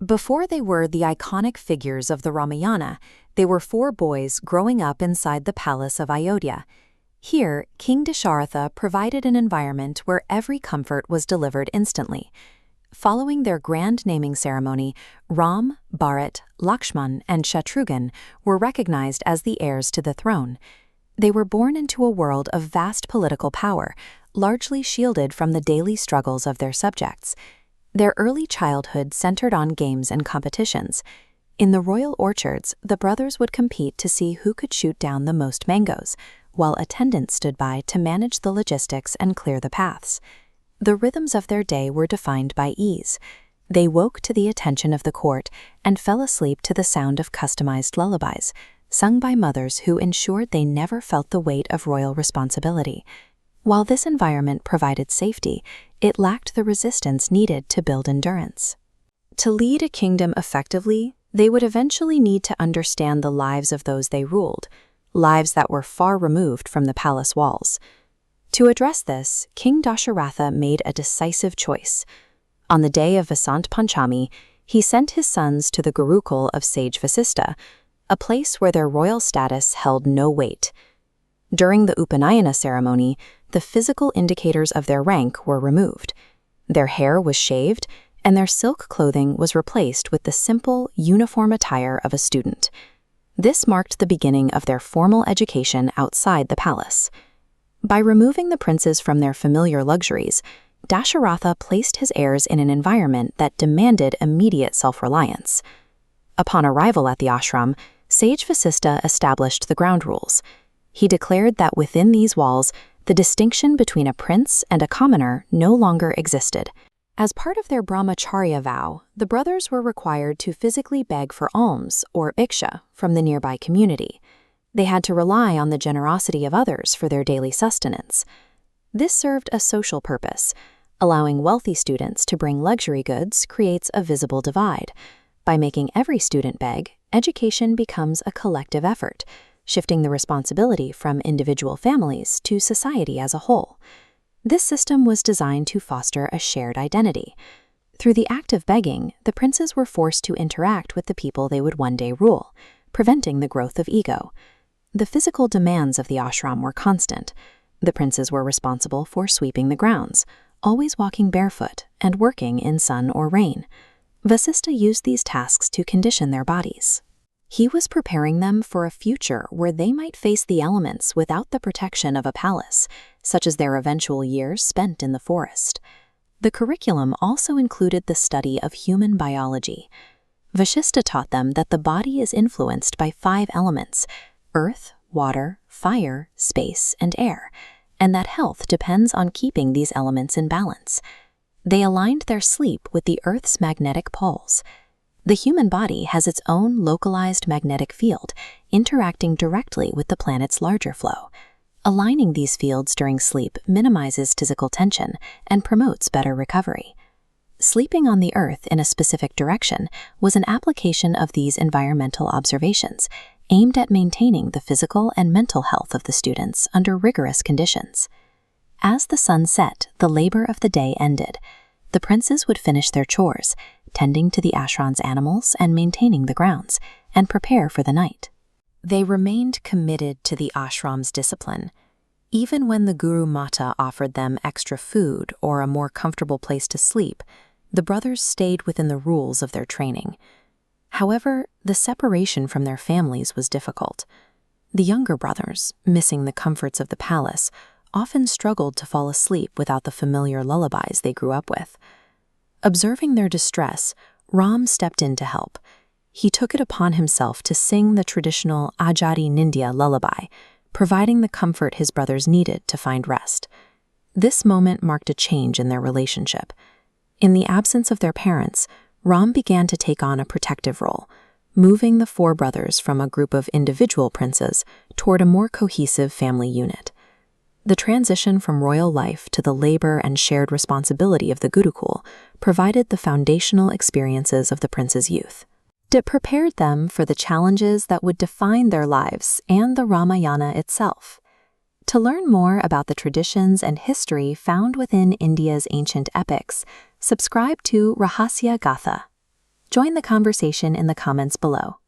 Before they were the iconic figures of the Ramayana, they were four boys growing up inside the palace of Ayodhya. Here, King Dasharatha provided an environment where every comfort was delivered instantly. Following their grand naming ceremony, Ram, Bharat, Lakshman, and Shatrughan were recognized as the heirs to the throne. They were born into a world of vast political power, largely shielded from the daily struggles of their subjects. Their early childhood centered on games and competitions. In the royal orchards, the brothers would compete to see who could shoot down the most mangoes, while attendants stood by to manage the logistics and clear the paths. The rhythms of their day were defined by ease. They woke to the attention of the court and fell asleep to the sound of customized lullabies, sung by mothers who ensured they never felt the weight of royal responsibility. While this environment provided safety, it lacked the resistance needed to build endurance. To lead a kingdom effectively, they would eventually need to understand the lives of those they ruled, lives that were far removed from the palace walls. To address this, King Dasharatha made a decisive choice. On the day of Basant Panchami, he sent his sons to the Gurukul of Sage Vashistha, a place where their royal status held no weight. During the Upnayan ceremony, the physical indicators of their rank were removed. Their hair was shaved, and their silk clothing was replaced with the simple, uniform attire of a student. This marked the beginning of their formal education outside the palace. By removing the princes from their familiar luxuries, Dasharatha placed his heirs in an environment that demanded immediate self-reliance. Upon arrival at the ashram, Sage Vashistha established the ground rules. He declared that within these walls, the distinction between a prince and a commoner no longer existed. As part of their Brahmacharya vow, the brothers were required to physically beg for alms, or Bhiksha, from the nearby community. They had to rely on the generosity of others for their daily sustenance. This served a social purpose. Allowing wealthy students to bring luxury goods creates a visible divide. By making every student beg, education becomes a collective effort, shifting the responsibility from individual families to society as a whole. This system was designed to foster a shared identity. Through the act of begging, the princes were forced to interact with the people they would one day rule, preventing the growth of ego. The physical demands of the ashram were constant. The princes were responsible for sweeping the grounds, always walking barefoot and working in sun or rain. Vashistha used these tasks to condition their bodies. He was preparing them for a future where they might face the elements without the protection of a palace, such as their eventual years spent in the forest. The curriculum also included the study of human biology. Vashistha taught them that the body is influenced by 5 elements: earth, water, fire, space, and air, and that health depends on keeping these elements in balance. They aligned their sleep with the Earth's magnetic poles. The human body has its own localized magnetic field, interacting directly with the planet's larger flow. Aligning these fields during sleep minimizes physical tension and promotes better recovery. Sleeping on the Earth in a specific direction was an application of these environmental observations, aimed at maintaining the physical and mental health of the students under rigorous conditions. As the sun set, the labor of the day ended. The princes would finish their chores, tending to the ashram's animals and maintaining the grounds, and prepare for the night. They remained committed to the ashram's discipline. Even when the Guru Mata offered them extra food or a more comfortable place to sleep, the brothers stayed within the rules of their training. However, the separation from their families was difficult. The younger brothers, missing the comforts of the palace, often struggled to fall asleep without the familiar lullabies they grew up with. Observing their distress, Ram stepped in to help. He took it upon himself to sing the traditional Aaja nindiya lullaby, providing the comfort his brothers needed to find rest. This moment marked a change in their relationship. In the absence of their parents, Ram began to take on a protective role, moving the 4 brothers from a group of individual princes toward a more cohesive family unit. The transition from royal life to the labor and shared responsibility of the Gurukul provided the foundational experiences of the princes' youth. It prepared them for the challenges that would define their lives and the Ramayana itself. To learn more about the traditions and history found within India's ancient epics, subscribe to Rahasya Gatha. Join the conversation in the comments below.